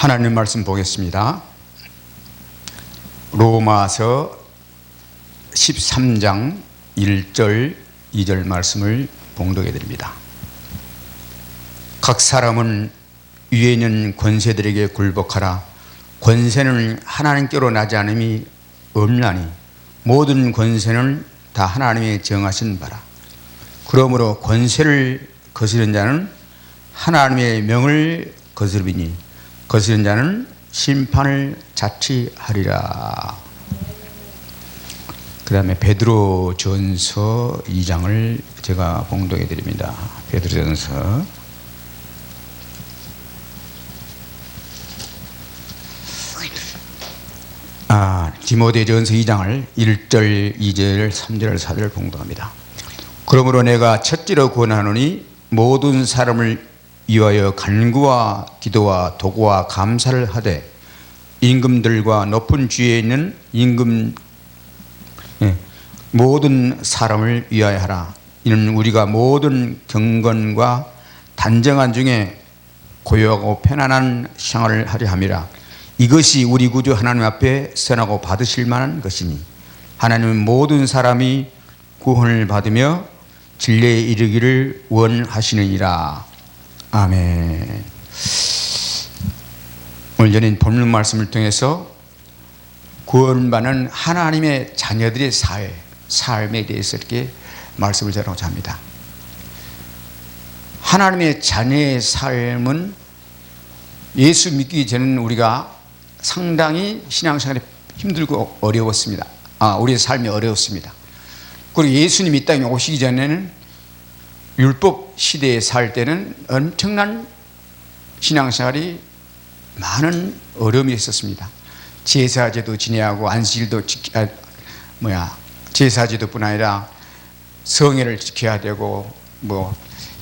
하나님 말씀 보겠습니다. 로마서 13장 1절 2절 말씀을 봉독해 드립니다. 각 사람은 위에 있는 권세들에게 굴복하라. 권세는 하나님께로 나지 않음이 없나니 모든 권세는 다 하나님이 정하신 바라. 그러므로 권세를 거스르는 자는 하나님의 명을 거스르리니 거스르는 자는 심판을 자취하리라. 그 다음에 베드로전서 2장을 제가 봉독해 드립니다. 베드로전서 디모데전서 2장을 1절, 2절, 3절, 4절 봉독합니다. 그러므로 내가 첫째로 권하노니 모든 사람을 위하여 간구와 기도와 도구와 감사를 하되 임금들과 높은 주위에 있는 임금 모든 사람을 위하여 하라. 이는 우리가 모든 경건과 단정한 중에 고요하고 편안한 생활을 하려 함이라. 이것이 우리 구주 하나님 앞에 선하고 받으실 만한 것이니 하나님은 모든 사람이 구원을 받으며 진리에 이르기를 원하시느니라. 아멘. 오늘 전인 본문 말씀을 통해서 구원받는 하나님의 자녀들의 삶에 대해서 이렇게 말씀을 전하고자 합니다. 하나님의 자녀의 삶은 예수 믿기 전에는 우리가 상당히 신앙생활이 힘들고 어려웠습니다. 우리의 삶이 어려웠습니다. 그리고 예수님이 이 땅에 오시기 전에는 율법 시대에 살 때는 엄청난 신앙생활이 많은 어려움이 있었습니다. 제사제도 지내하고 안식일도 제사제도뿐 아니라 성회를 지켜야 되고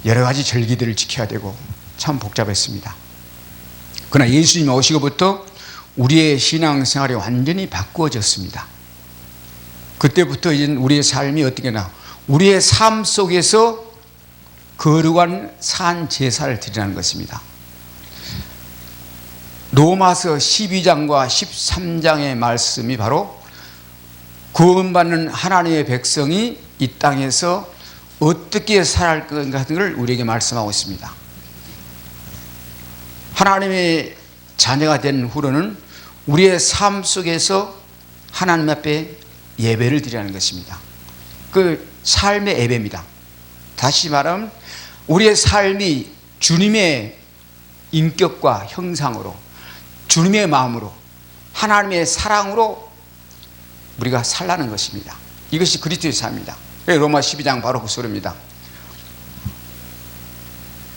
여러 가지 절기들을 지켜야 되고 참 복잡했습니다. 그러나 예수님이 오시고부터 우리의 신앙생활이 완전히 바꾸어졌습니다. 그때부터 이제 우리의 삶이 어떻게 우리의 삶 속에서 거룩한 산 제사를 드리라는 것입니다. 로마서 12장과 13장의 말씀이 바로 구원받는 하나님의 백성이 이 땅에서 어떻게 살아갈 것 같은 걸 우리에게 말씀하고 있습니다. 하나님의 자녀가 된 후로는 우리의 삶 속에서 하나님 앞에 예배를 드리라는 것입니다. 그 삶의 예배입니다. 다시 말하면 우리의 삶이 주님의 인격과 형상으로 주님의 마음으로 하나님의 사랑으로 우리가 살라는 것입니다. 이것이 그리스도의 삶입니다. 로마 12장 바로 그 소리입니다.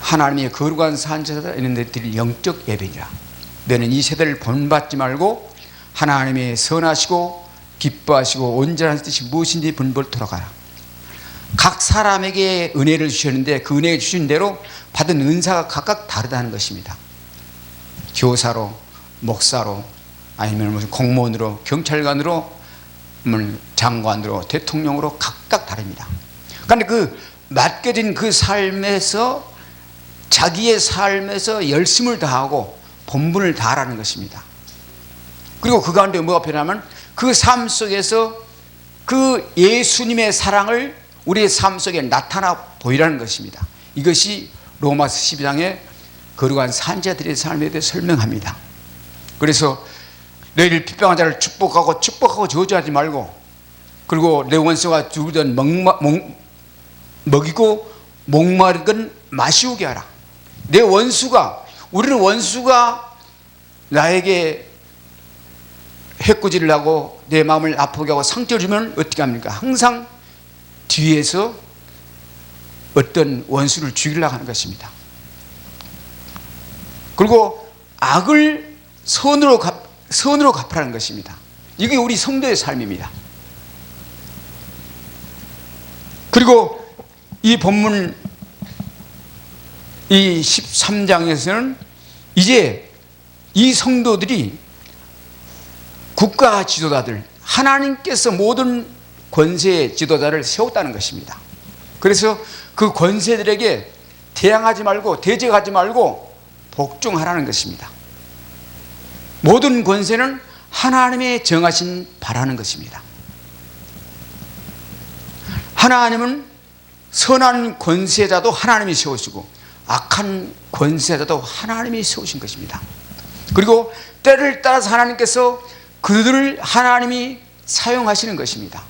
하나님의 거룩한 산제사를 있는 데들이 영적 예배니라. 너는 이 세대를 본받지 말고 하나님의 선하시고 기뻐하시고 온전한 뜻이 무엇인지 분별 돌아가라. 각 사람에게 은혜를 주셨는데 그 은혜 주신 대로 받은 은사가 각각 다르다는 것입니다. 교사로, 목사로, 아니면 무슨 공무원으로, 경찰관으로, 장관으로, 대통령으로 각각 다릅니다. 그런데 그 맡겨진 그 삶에서 자기의 삶에서 열심을 다하고 본분을 다하라는 것입니다. 그리고 그 가운데 뭐가 필요하면 그 삶 속에서 그 예수님의 사랑을 우리의 삶 속에 나타나 보이라는 것입니다. 이것이 로마서 12장의 거룩한 산자들의 삶에 대해 설명합니다. 그래서 너희를 핍박한 자를 축복하고 저주하지 말고, 그리고 내 원수가 죽으든 먹이고 목마르든 마시우게 하라. 내 원수가, 우리는 원수가 나에게 해코지를 하고 내 마음을 아프게 하고 상처를 주면 어떻게 합니까? 항상 뒤에서 어떤 원수를 죽이려고 하는 것입니다. 그리고 악을 선으로 갚으라는 것입니다. 이게 우리 성도의 삶입니다. 그리고 이 본문 이 13장에서는 이제 이 성도들이 국가 지도자들, 하나님께서 모든 권세의 지도자를 세웠다는 것입니다. 그래서 그 권세들에게 대항하지 말고 대적하지 말고 복종하라는 것입니다. 모든 권세는 하나님의 정하신 바라는 것입니다. 하나님은 선한 권세자도 하나님이 세우시고 악한 권세자도 하나님이 세우신 것입니다. 그리고 때를 따라서 하나님께서 그들을 하나님이 사용하시는 것입니다.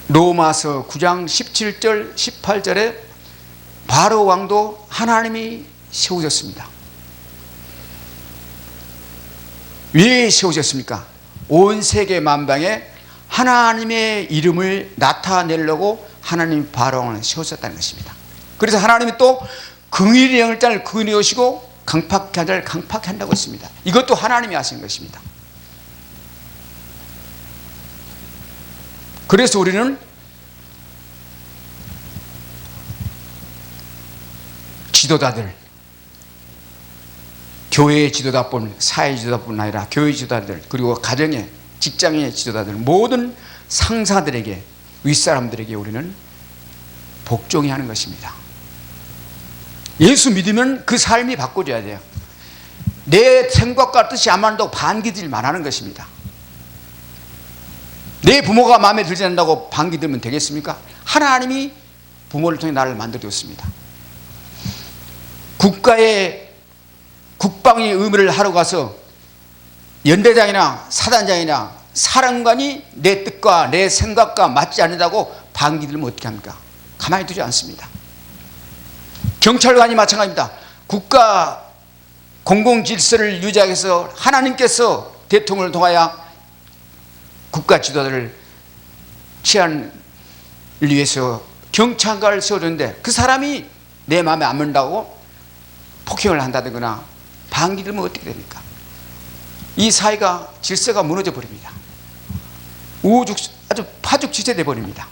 로마서 9장 17절 18절에 바로 왕도 하나님이 세우셨습니다. 왜 세우셨습니까? 온 세계 만방에 하나님의 이름을 나타내려고 하나님 바로 왕을 세우셨다는 것입니다. 그래서 하나님이 또 긍휼히 행할 자를 긍휼히 하시고 강팍히 한 자를 강팍히 한다고 했습니다. 이것도 하나님이 하신 것입니다. 그래서 우리는 지도자들, 교회의 지도자뿐, 사회 지도자뿐 아니라 교회 지도자들, 그리고 가정의, 직장의 지도자들, 모든 상사들에게, 윗사람들에게 우리는 복종해야 하는 것입니다. 예수 믿으면 그 삶이 바꿔져야 돼요. 내 생각과 뜻이 안 맞는다고 반기들만 하는 것입니다. 내 부모가 마음에 들지 않는다고 반기들면 되겠습니까? 하나님이 부모를 통해 나를 만들어줬습니다. 국방의 의무를 하러 가서 연대장이나 사단장이나 사령관이 내 뜻과 내 생각과 맞지 않는다고 반기들면 어떻게 합니까? 가만히 두지 않습니다. 경찰관이 마찬가지입니다. 국가 공공질서를 유지하기 위해서 하나님께서 대통령을 통하여 국가 지도자를 치안을 위해서 경찰관을 세워줬는데 그 사람이 내 마음에 안 맞는다고 폭행을 한다거나 반기들면 어떻게 됩니까? 이 사회가 질서가 무너져 버립니다. 아주 파죽지세돼 버립니다.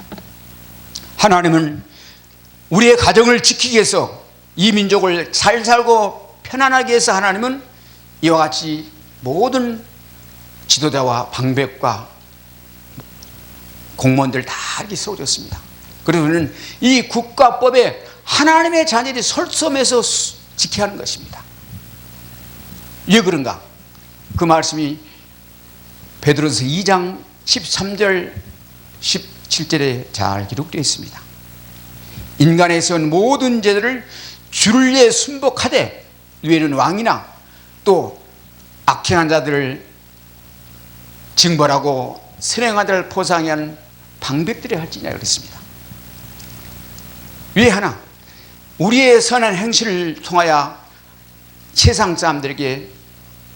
하나님은 우리의 가정을 지키기 위해서 이 민족을 잘 살고 편안하게 해서 하나님은 이와 같이 모든 지도자와 방백과 공무원들 다 이렇게 세워줬습니다. 그래서 우리는 이 국가법에 하나님의 자녀들이 설섬해서 지켜야 하는 것입니다. 왜 그런가? 그 말씀이 베드로서 2장 13절 17절에 잘 기록되어 있습니다. 인간의 선 모든 죄들을 주를 위해 순복하되 위에는 왕이나 또 악행한 자들을 징벌하고 선행한 자를 포상히 하는 방백들이 할지니라 그랬습니다. 왜 하나? 우리의 선한 행실을 통하여 세상 사람들에게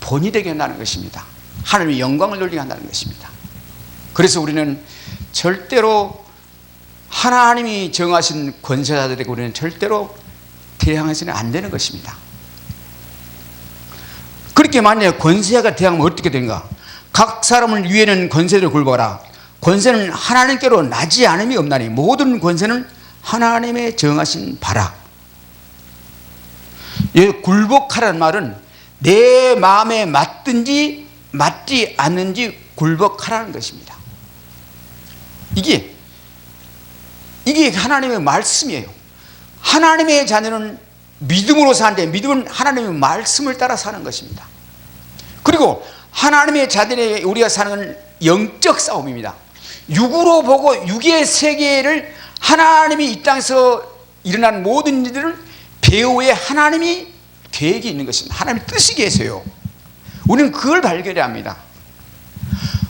본이 되게 한다는 것입니다. 하나님의 영광을 돌리게 한다는 것입니다. 그래서 우리는 절대로 하나님이 정하신 권세자들에게 우리는 절대로 대항해서는 안 되는 것입니다. 그렇게 만약에 권세가 대항하면 어떻게 되는가? 각 사람을 위에는 권세를 굴보라. 권세는 하나님께로 나지 않음이 없나니 모든 권세는 하나님의 정하신 바라. 이 굴복하라는 말은 내 마음에 맞든지 맞지 않는지 굴복하라는 것입니다. 이게 하나님의 말씀이에요. 하나님의 자녀는 믿음으로 사는데 믿음은 하나님의 말씀을 따라 사는 것입니다. 그리고 하나님의 자녀의 우리가 사는 영적 싸움입니다. 육으로 보고 육의 세계를 하나님이 이 땅에서 일어난 모든 일들을 배후에 하나님이 계획이 있는 것입니다. 하나님의 뜻이 계세요. 우리는 그걸 발견해야 합니다.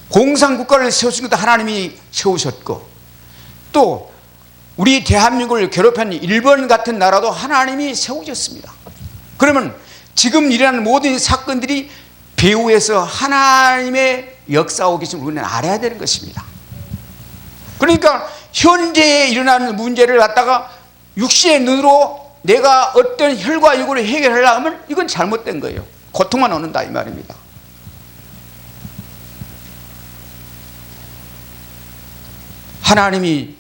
공산국가를 세우신 것도 하나님이 세우셨고 또 우리 대한민국을 괴롭힌 일본 같은 나라도 하나님이 세우셨습니다. 그러면 지금 일어나는 모든 사건들이 배후에서 하나님의 역사하고 계신 우리는 알아야 되는 것입니다. 그러니까 현재에 일어나는 문제를 갖다가 육신의 눈으로 내가 어떤 혈과 육으로 해결하려고 하면 이건 잘못된 거예요. 고통만 얻는다 이 말입니다. 하나님이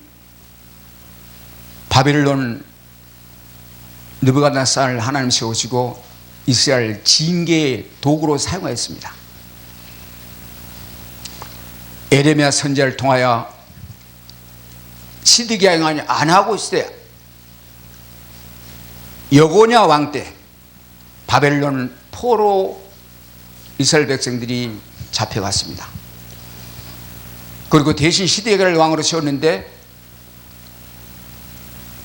바벨론 느부갓네살을 하나님 세우시고 이스라엘 징계의 도구로 사용하였습니다. 에레미야 선지자를 통하여 시드기야가 안 하고 있을 때 여고냐 왕 때 바벨론 포로 이스라엘 백성들이 잡혀갔습니다. 그리고 대신 시드기야를 왕으로 세웠는데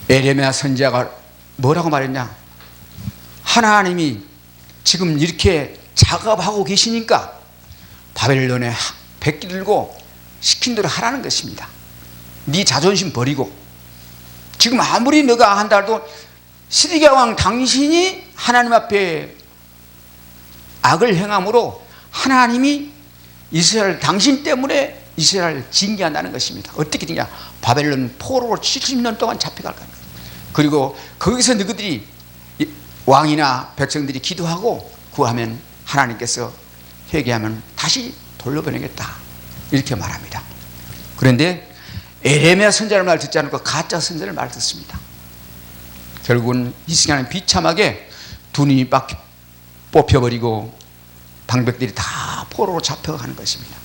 에레미야 선지자가 뭐라고 말했냐? 하나님이 지금 이렇게 작업하고 계시니까 바벨론에 백기 들고 시킨 대로 하라는 것입니다. 네 자존심 버리고, 지금 아무리 너가 한다 해도 시드기야 왕 당신이 하나님 앞에 악을 행함으로 하나님이 이스라엘, 당신 때문에 이스라엘을 징계한다는 것입니다. 어떻게 되냐? 바벨론 포로로 70년 동안 잡혀갈 거예요. 그리고 거기서 너희들이 왕이나 백성들이 기도하고 구하면 하나님께서 회개하면 다시 돌려보내겠다, 이렇게 말합니다. 그런데 에레미야 선지자의 말 듣지 않고 가짜 선지자의 말 듣습니다. 결국은 히스기야는 비참하게 두 눈이 빡 뽑혀버리고 방백들이 다 포로로 잡혀가는 것입니다.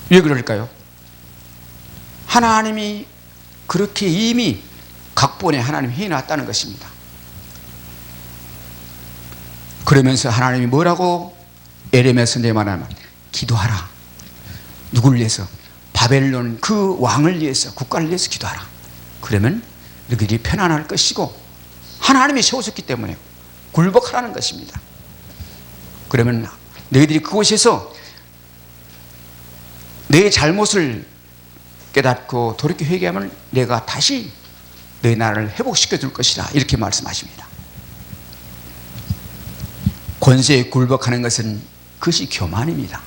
왜 그럴까요? 하나님이 그렇게 이미 각본에 하나님 해놨다는 것입니다. 그러면서 하나님이 뭐라고 에레미야 선지자에 말하면, 기도하라. 누구를 위해서? 바벨론 그 왕을 위해서, 국가를 위해서 기도하라. 그러면 너희들이 편안할 것이고 하나님이 세우셨기 때문에 굴복하라는 것입니다. 그러면 너희들이 그곳에서 내 잘못을 깨닫고 돌이켜 회개하면 내가 다시 너희 나라를 회복시켜 줄 것이다, 이렇게 말씀하십니다. 권세에 굴복하는 것은 그것이 교만입니다.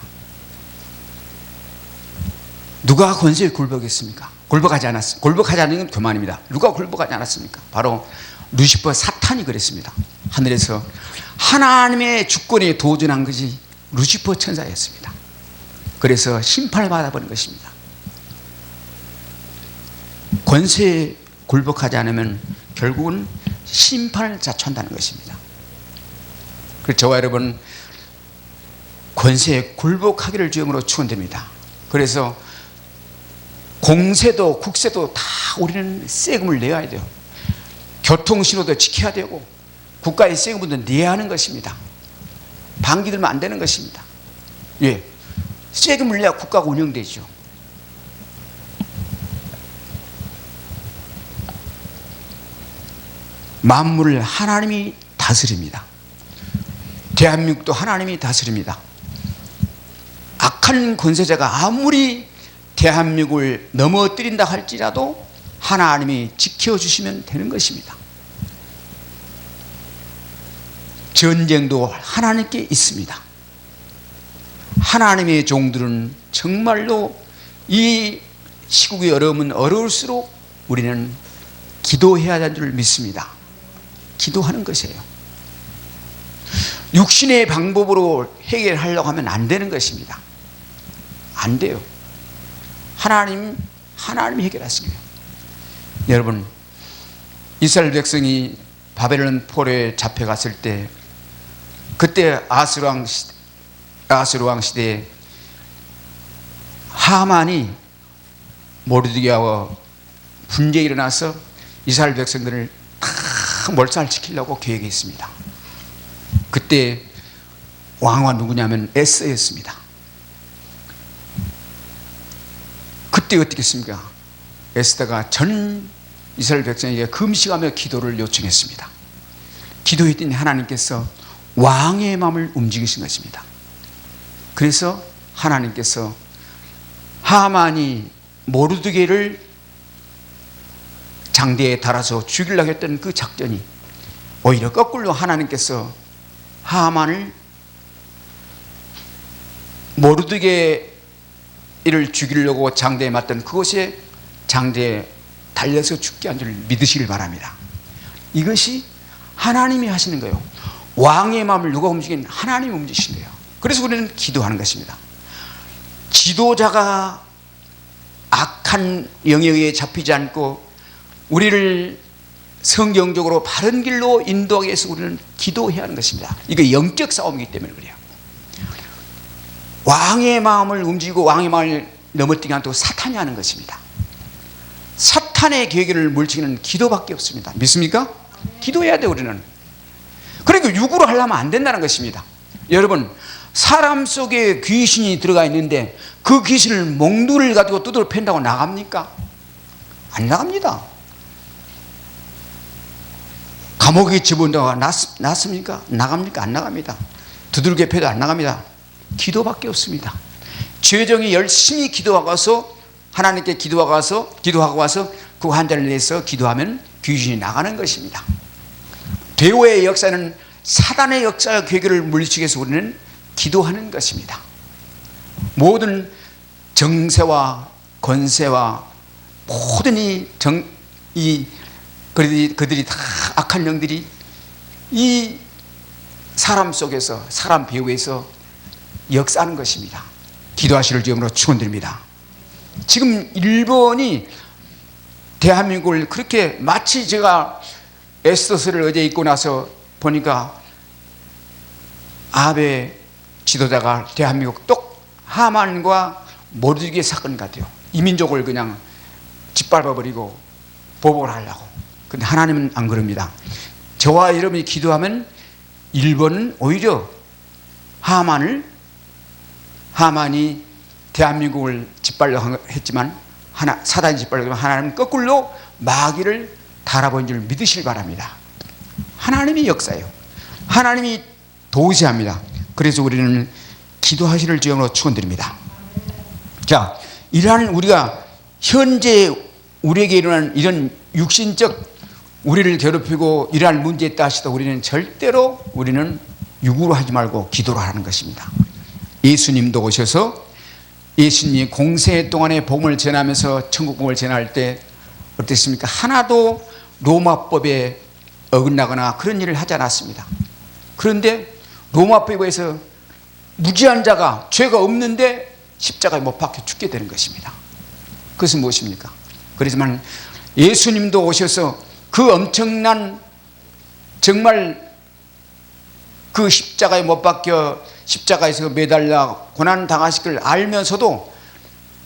누가 권세에 굴복했습니까? 굴복하지 않는 건 교만입니다. 누가 굴복하지 않았습니까? 바로 루시퍼 사탄이 그랬습니다. 하늘에서 하나님의 주권에 도전한 것이 루시퍼 천사였습니다. 그래서 심판을 받아버린 것입니다. 권세에 굴복하지 않으면 결국은 심판을 자초한다는 것입니다. 그래서 저와 여러분, 권세에 굴복하기를 주임으로 축원됩니다. 그래서 공세도 국세도 다 우리는 세금을 내야 돼요. 교통신호도 지켜야 되고 국가의 세금도 내야 하는 것입니다. 방기 들면 안 되는 것입니다. 예, 세금을 내야 국가가 운영되죠. 만물을 하나님이 다스립니다. 대한민국도 하나님이 다스립니다. 악한 권세자가 아무리 대한민국을 넘어뜨린다 할지라도 하나님이 지켜주시면 되는 것입니다. 전쟁도 하나님께 있습니다. 하나님의 종들은 정말로 이 시국이 어려우면 어려울수록 우리는 기도해야 하는 줄 믿습니다. 기도하는 것이에요. 육신의 방법으로 해결하려고 하면 안 되는 것입니다. 안 돼요. 하나님이 해결하시는 거예요. 여러분, 이스라엘 백성이 바벨론 포로에 잡혀갔을 때, 그때 아수르 왕 시대에 하만이 모르드게와 분쟁이 일어나서 이스라엘 백성들을 다 몰살시키려고 계획했습니다. 그때 왕은 누구냐면 에스더였습니다. 그때 어떻게 했습니까? 에스더가 전 이스라엘 백성에게 금식하며 기도를 요청했습니다. 기도했더니 하나님께서 왕의 마음을 움직이신 것입니다. 그래서 하나님께서 하만이 모르드게를 장대에 달아서 죽이려고 했던 그 작전이 오히려 거꾸로 하나님께서 하만을 모르드게를 죽이려고 장대에 맞던 그곳에 장대에 달려서 죽게 한 줄 믿으시길 바랍니다. 이것이 하나님이 하시는 거예요. 왕의 마음을 누가 움직이는? 하나님이 움직이시는 거예요. 그래서 우리는 기도하는 것입니다. 지도자가 악한 영역에 잡히지 않고 우리를 성경적으로 바른 길로 인도하기 위해서 우리는 기도해야 하는 것입니다. 이게 영적 싸움이기 때문에 그래요. 왕의 마음을 움직이고 왕의 마음을 넘어뜨리지 않도록 사탄이 하는 것입니다. 사탄의 계획을 물리치기는 기도밖에 없습니다. 믿습니까? 기도해야 돼요. 우리는 그러니까 육으로 하려면 안 된다는 것입니다. 여러분, 사람 속에 귀신이 들어가 있는데 그 귀신을 몽둥이를 가지고 두드려 팬다고 나갑니까? 안 나갑니다. 감옥에 집어넣어 놨습니까? 나갑니까? 안 나갑니다. 두들겨 패도 안 나갑니다. 기도밖에 없습니다. 죄정이 열심히 기도하고 와서 하나님께 기도하고 와서 그 환자를 내서 기도하면 귀신이 나가는 것입니다. 대오의 역사는 사단의 역사와 괴계를 물리치기 위해서 우리는 기도하는 것입니다. 모든 정세와 권세와 모든 그들이 다 악한 영들이 이 사람 속에서, 사람 배후에서 역사하는 것입니다. 기도하시를 주님으로 축원드립니다. 지금 일본이 대한민국을 그렇게, 마치 제가 에스더서를 어제 읽고 나서 보니까 아베 지도자가 대한민국 똑 하만과 모르드게 사건 같아요. 이민족을 그냥 짓밟아버리고 보복을 하려고. 근데 하나님은 안 그럽니다. 저와 여러분이 기도하면 일본은 오히려 하만이 대한민국을 짓밟으려 했지만, 사단이 짓밟으려면 하나님은 거꾸로 마귀를 달아본 줄 믿으실 바랍니다. 하나님이 역사예요. 하나님이 도우시합니다. 그래서 우리는 기도하시를 주영으로 축원드립니다. 자, 이러한 우리가 현재 우리에게 일어나는 이런 육신적 우리를 괴롭히고 이러한 문제에 따라서 우리는 절대로 우리는 육으로 하지 말고 기도로 하는 것입니다. 예수님도 오셔서 예수님이 공세 동안에 복음을 전하면서 천국 복음을 전할 때 어땠습니까? 하나도 로마법에 어긋나거나 그런 일을 하지 않았습니다. 그런데 로마법에서 무지한 자가, 죄가 없는데 십자가에 못 박혀 죽게 되는 것입니다. 그것은 무엇입니까? 그렇지만 예수님도 오셔서 그 엄청난, 정말 그 십자가에 못 박혀 십자가에서 매달려 고난 당하실 걸 알면서도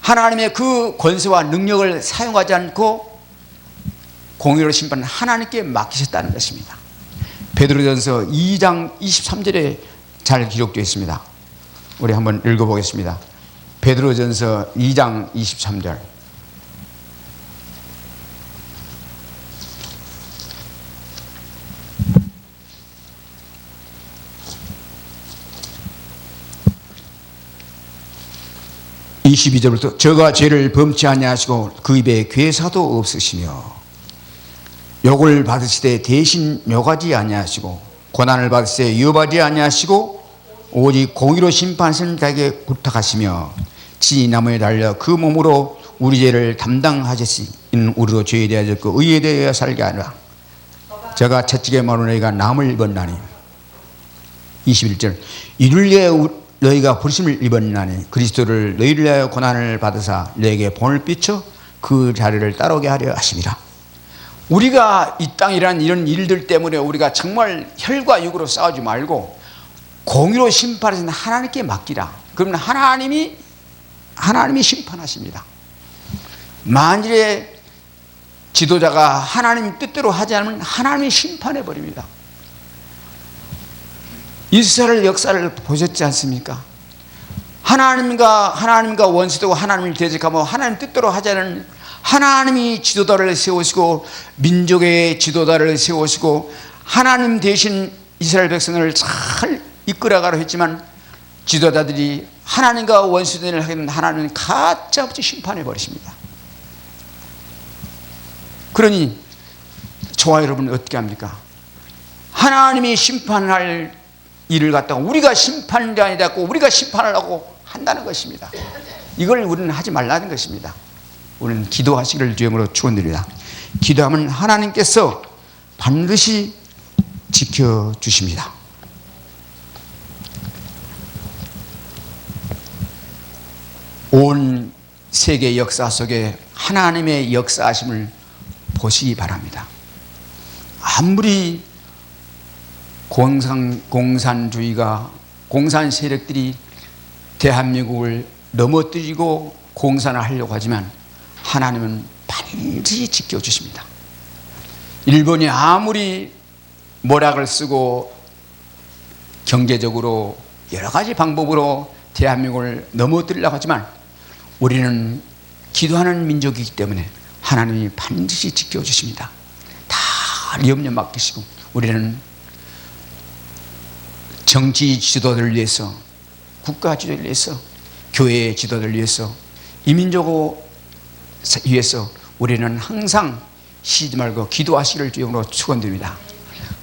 하나님의 그 권세와 능력을 사용하지 않고 공의로 심판은 하나님께 맡기셨다는 것입니다. 베드로전서 2장 23절에 잘 기록되어 있습니다. 우리 한번 읽어보겠습니다. 베드로전서 2장 23절. (22절부터) 저가 죄를 범치 아니하시고 그 입에 괴사도 없으시며 욕을 받으시되 대신 욕하지 아니하시고 고난을 받으시되 위협하지 아니하시고 오직 공의로 심판하시는 자에게 부탁하시며 친히 나무에 달려 그 몸으로 우리 죄를 담당하셨으니 우리로 죄에 대하여 죽고 의에 대하여 살게 하라. 저가 채찍에 마른 너희가 남을 입었나니. 21절 이를 위해 너희가 부르심을 입었나니 그리스도를 너희를 위하여 고난을 받으사 너에게 본을 비춰 그 자리를 따라오게 하려 하심이라. 우리가 이 땅이란 이런 일들 때문에 우리가 정말 혈과 육으로 싸우지 말고 공의로 심판하시는 하나님께 맡기라. 그러면 하나님이 심판하십니다. 만일에 지도자가 하나님 뜻대로 하지 않으면 하나님이 심판해 버립니다. 이스라엘 역사를 보셨지 않습니까? 하나님과 원수되고 하나님을 대적하며 하나님 뜻대로 하자는, 하나님이 지도자를 세우시고 민족의 지도자를 세우시고 하나님 대신 이스라엘 백성을 잘 이끌어가려 했지만 지도자들이 하나님과 원수된을 하는 하나님은 가짜없이 심판해 버리십니다. 그러니 저와 여러분은 어떻게 합니까? 하나님이 심판할 일을 갖다가 우리가 심판자이 되고 우리가 심판하려고 한다는 것입니다. 이걸 우리는 하지 말라는 것입니다. 우리는 기도하시기를 주님으로 축원드립니다. 기도하면 하나님께서 반드시 지켜주십니다. 온 세계 역사 속에 하나님의 역사하심을 보시기 바랍니다. 아무리 공산주의가, 공산 세력들이 대한민국을 넘어뜨리고 공산을 하려고 하지만 하나님은 반드시 지켜주십니다. 일본이 아무리 모략을 쓰고 경제적으로 여러 가지 방법으로 대한민국을 넘어뜨리려고 하지만 우리는 기도하는 민족이기 때문에 하나님이 반드시 지켜주십니다. 다 염려 맡기시고 우리는 정치 지도를 위해서, 국가 지도를 위해서, 교회 지도를 위해서, 이민족을 위해서 우리는 항상 쉬지 말고 기도하시기를 주님으로 축원드립니다.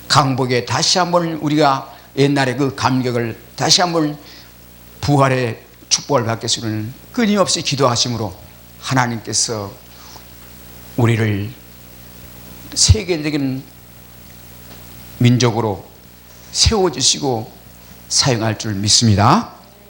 강복에 다시 한번 우리가 옛날의 그 감격을 다시 한번 부활의 축복을 받게 해주는 끊임없이 기도하심으로 하나님께서 우리를 세계적인 민족으로 세워주시고 사용할 줄 믿습니다.